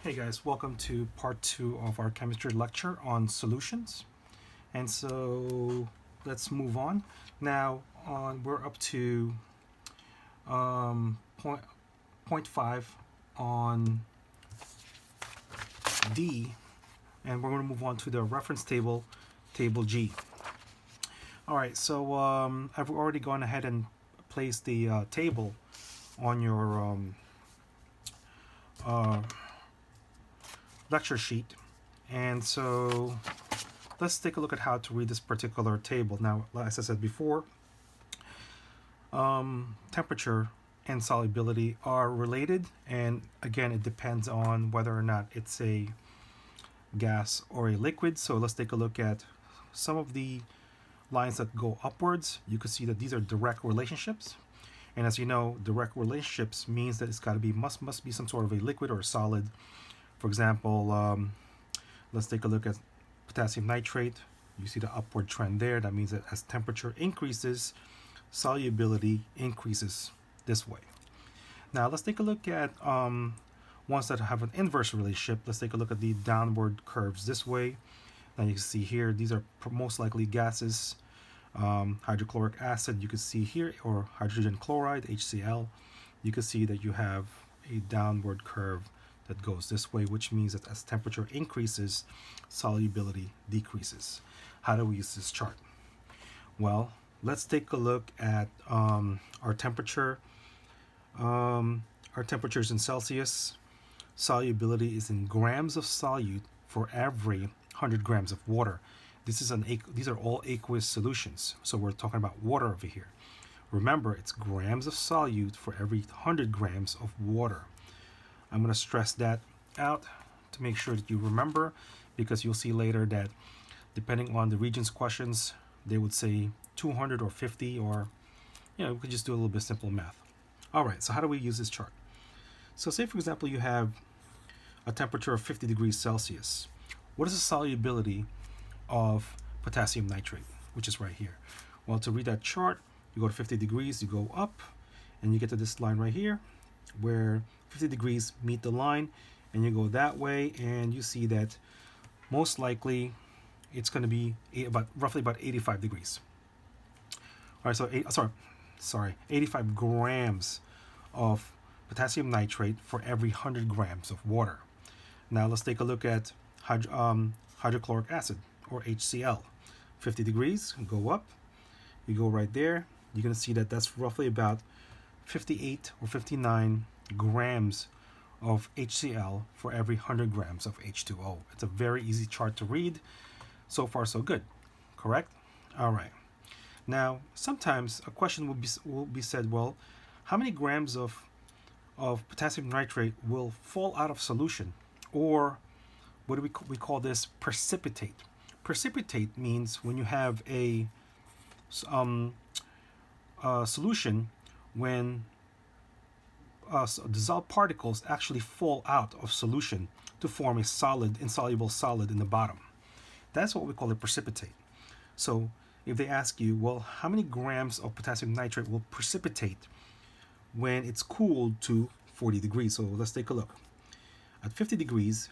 Hey guys, welcome to part 2 of our chemistry lecture on solutions. And so let's move on. Now we're up to point 5 on D, and we're going to move on to the reference table, table G. All right, so I've already gone ahead and placed the table on your lecture sheet. And so let's take a look at how to read this particular table. Now, as I said before, temperature and solubility are related, and again, it depends on whether or not it's a gas or a liquid. So let's take a look at some of the lines that go upwards. You can see that these are direct relationships, and as you know, direct relationships means that it's got to be must be some sort of a liquid or a solid. For example, let's take a look at potassium nitrate. You see the upward trend there. That means that as temperature increases, solubility increases this way. Now let's take a look at ones that have an inverse relationship. Let's take a look at the downward curves this way. Now you can see here, these are most likely gases. Hydrochloric acid, you can see here, or hydrogen chloride, HCl. You can see that you have a downward curve that goes this way, which means that as temperature increases, solubility decreases. How do we use this chart? Well, let's take a look at our temperature. Our temperature is in Celsius. Solubility is in grams of solute for every 100 grams of water. These are all aqueous solutions, so we're talking about water over here. Remember, it's grams of solute for every 100 grams of water. I'm going to stress that out to make sure that you remember, because you'll see later that depending on the region's questions, they would say 200 or 50, or we could just do a little bit simple math. All right, so how do we use this chart? So say, for example, you have a temperature of 50 degrees Celsius. What is the solubility of potassium nitrate, which is right here? Well, to read that chart, you go to 50 degrees, you go up, and you get to this line right here, where 50 degrees meet the line, and you go that way, and you see that most likely it's going to be roughly about 85 degrees. All right, so 85 grams of potassium nitrate for every 100 grams of water. Now let's take a look at hydrochloric acid, or HCl. 50 degrees, go up, you go right there, you're going to see that that's roughly about 58 or 59 grams of HCl for every 100 grams of H2O. It's a very easy chart to read. So far, so good. Correct? All right. Now, sometimes a question will be said, well, how many grams of potassium nitrate will fall out of solution? Or what do we call this? Precipitate. Precipitate means when you have a solution when dissolved particles actually fall out of solution to form a solid, insoluble solid in the bottom. That's what we call a precipitate. So if they ask you, well, how many grams of potassium nitrate will precipitate when it's cooled to 40 degrees? So let's take a look. At 50 degrees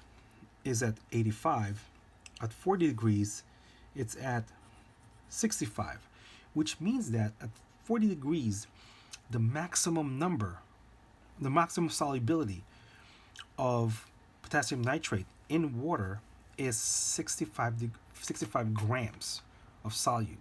is at 85. At 40 degrees, it's at 65, which means that at 40 degrees, the maximum solubility of potassium nitrate in water is 65 grams of solute.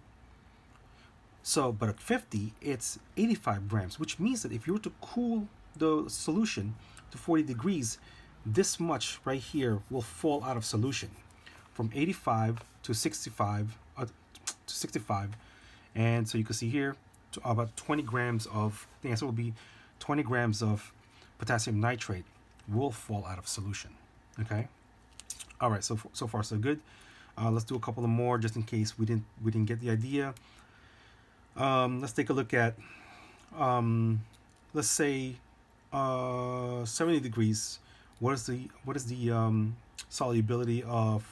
So, but at 50, it's 85 grams, which means that if you were to cool the solution to 40 degrees, this much right here will fall out of solution, from 85 to 65, and so you can see here about 20 grams of, the answer will be 20 grams of potassium nitrate will fall out of solution. Okay. All right. So far so good. Let's do a couple of more just in case we didn't get the idea. Let's take a look at let's say 70 degrees. What is the solubility of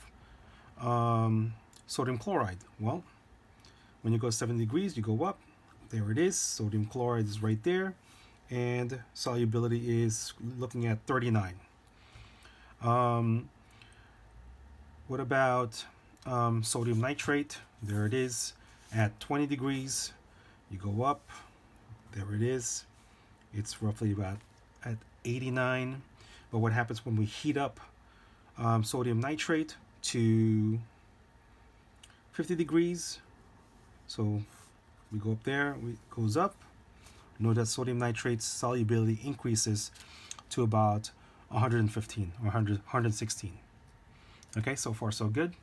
sodium chloride? Well, when you go 70 degrees, you go up. There it is. Sodium chloride is right there, and solubility is looking at 39. Um, what about sodium nitrate? There it is at 20 degrees. You go up, there it is. It's roughly about at 89. But what happens when we heat up sodium nitrate to 50 degrees? So we go up there, it goes up. Note that sodium nitrate's solubility increases to about 115 or 116. Okay, so far so good.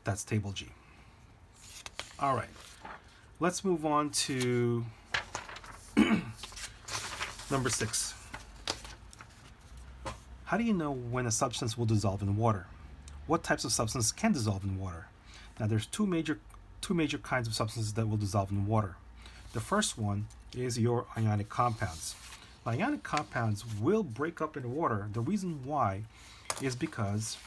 That's table G. All right, let's move on to number 6. How do you know when a substance will dissolve in water? What types of substances can dissolve in water? Now there's two major kinds of substances that will dissolve in water. The first one is your ionic compounds. Now, ionic compounds will break up in water. The reason why is because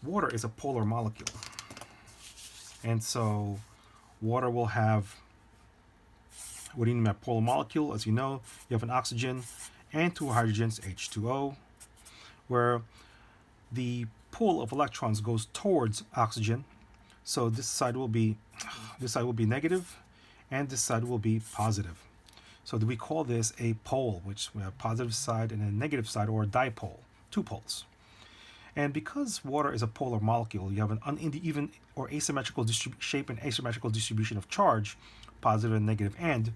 water is a polar molecule. And so water will have, what do you mean by polar molecule? As you know, you have an oxygen and 2 hydrogens, H2O, where the pull of electrons goes towards oxygen. So this side will be negative, and this side will be positive. So we call this a pole, which we have a positive side and a negative side, or a dipole, 2 poles. And because water is a polar molecule, you have an uneven or asymmetrical shape and asymmetrical distribution of charge, positive and negative end.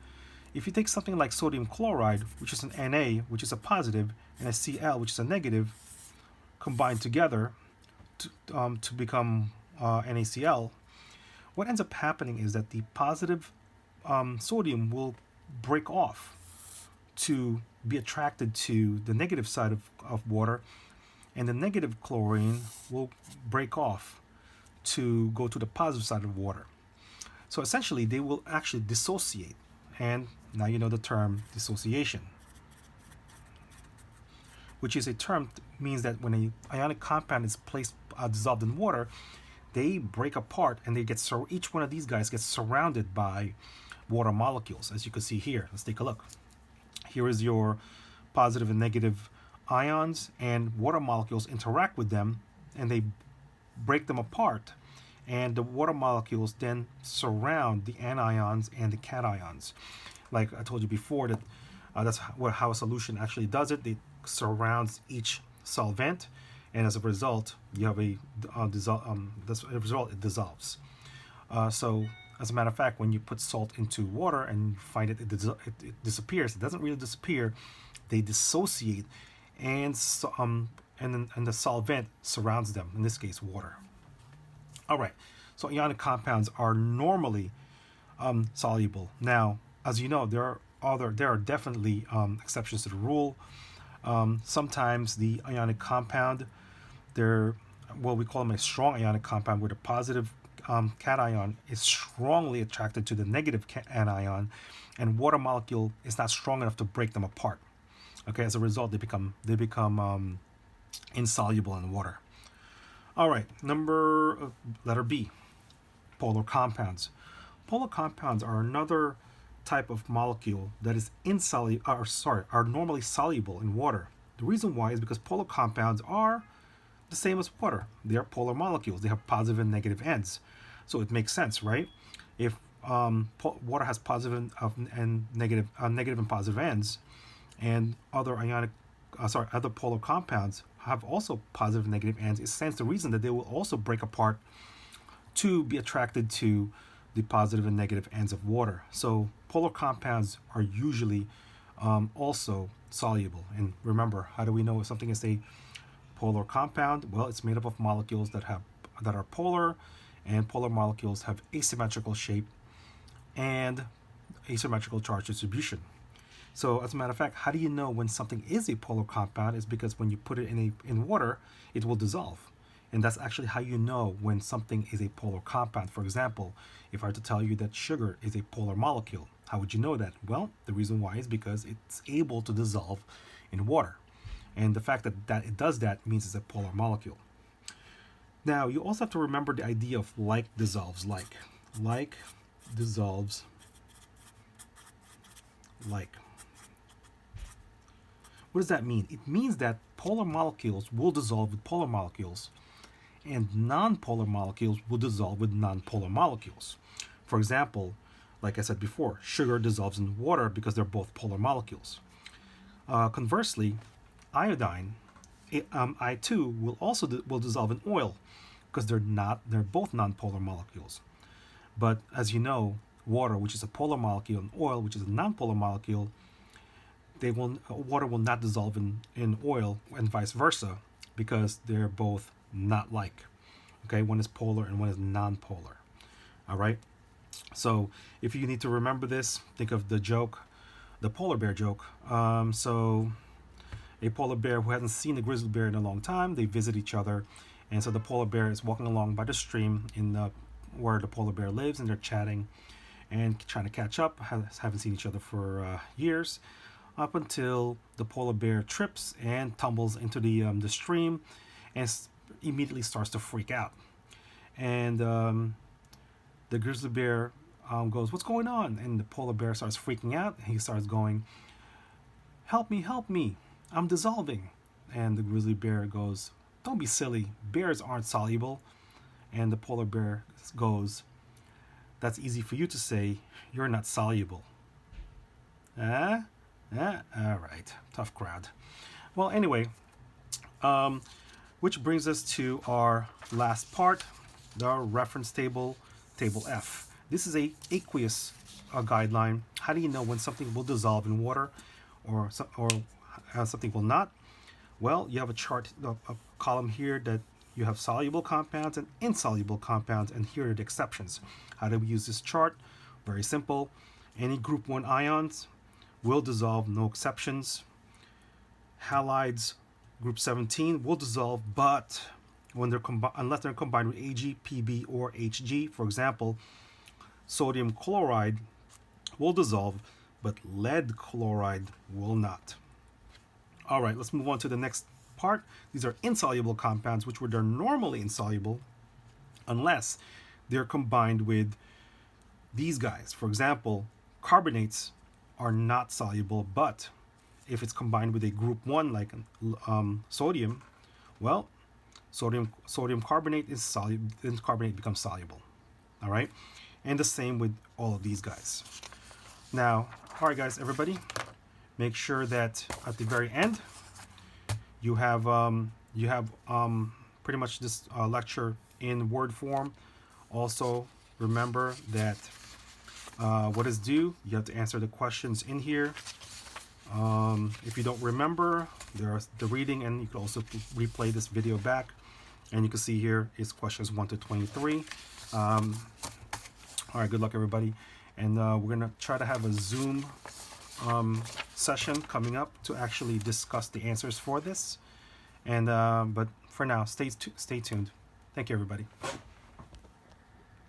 If you take something like sodium chloride, which is an Na, which is a positive, and a Cl, which is a negative, combined together to become NaCl, what ends up happening is that the positive sodium will break off to be attracted to the negative side of water, and the negative chlorine will break off to go to the positive side of water. So essentially, they will actually dissociate, and now you know the term dissociation, which is a term means that when an ionic compound is dissolved in water, they break apart, and each one of these guys gets surrounded by water molecules, as you can see here. Let's take a look. Here is your positive and negative ions, and water molecules interact with them, and they break them apart, and the water molecules then surround the anions and the cations. Like I told you before, that that's how a solution actually does it. It surrounds each solvent, and as a result, you have it dissolves. So as a matter of fact, when you put salt into water and you find it disappears, it doesn't really disappear. They dissociate, and the solvent surrounds them, in this case water. All right, so ionic compounds are normally soluble. Now, as you know, there are definitely exceptions to the rule. Sometimes the ionic compound, we call them a strong ionic compound, where the positive cation is strongly attracted to the negative anion, and water molecule is not strong enough to break them apart. Okay, as a result, they become insoluble in water. All right, letter B, polar compounds. Polar compounds are another type of molecule that is are normally soluble in water. The reason why is because polar compounds are the same as water. They are polar molecules. They have positive and negative ends. So it makes sense, right? If water has positive and negative and positive ends, and other polar compounds have also positive and negative ends, it stands to reason that they will also break apart to be attracted to the positive and negative ends of water. So polar compounds are usually also soluble. And remember, how do we know if something is a polar compound? Well, it's made up of molecules that are polar, and polar molecules have asymmetrical shape and asymmetrical charge distribution. So as a matter of fact, how do you know when something is a polar compound? Is because when you put it in water, it will dissolve. And that's actually how you know when something is a polar compound. For example, if I were to tell you that sugar is a polar molecule, how would you know that? Well, the reason why is because it's able to dissolve in water. And the fact that it does that means it's a polar molecule. Now, you also have to remember the idea of like dissolves like. Like dissolves like. What does that mean? It means that polar molecules will dissolve with polar molecules, and nonpolar molecules will dissolve with nonpolar molecules. For example, like I said before, sugar dissolves in water because they're both polar molecules. Conversely, iodine, I2, will also will dissolve in oil because they're both nonpolar molecules. But as you know, water, which is a polar molecule, and oil, which is a nonpolar molecule, water will not dissolve in oil, and vice versa, because they're both not like. Okay, one is polar and one is non-polar. All right. So if you need to remember this, think of the joke, the polar bear joke. So a polar bear who hasn't seen a grizzly bear in a long time, they visit each other, and so the polar bear is walking along by the stream where the polar bear lives, and they're chatting and trying to catch up. Haven't seen each other for years, up until the polar bear trips and tumbles into the stream, and immediately starts to freak out. And the grizzly bear goes, "What's going on?" And the polar bear starts freaking out. He starts going, help me, I'm dissolving." And the grizzly bear goes, "Don't be silly, bears aren't soluble." And the polar bear goes, "That's easy for you to say, you're not soluble." All right, tough crowd. Well, anyway, which brings us to our last part, the reference table, table F. This is a aqueous guideline. How do you know when something will dissolve in water or something will not? Well, you have a chart, a column here that you have soluble compounds and insoluble compounds, and here are the exceptions. How do we use this chart? Very simple. Any group 1 ions will dissolve, no exceptions. Halides, group 17, will dissolve, but when unless they're combined with Ag, Pb, or Hg. For example, sodium chloride will dissolve, but lead chloride will not. All right, let's move on to the next part. These are insoluble compounds, which they're normally insoluble unless they're combined with these guys. For example, carbonates are not soluble, but if it's combined with a group 1 like sodium, well, sodium carbonate is soluble, then carbonate becomes soluble. All right, and the same with all of these guys. Now, all right, guys, everybody, make sure that at the very end you have pretty much this lecture in Word form. Also, remember that what is due, you have to answer the questions in here. If you don't remember, there's the reading, and you can also replay this video back, and you can see here is questions 1 to 23. All right, good luck, everybody, and we're gonna try to have a Zoom session coming up to actually discuss the answers for this. And but for now, stay tuned. Thank you, everybody.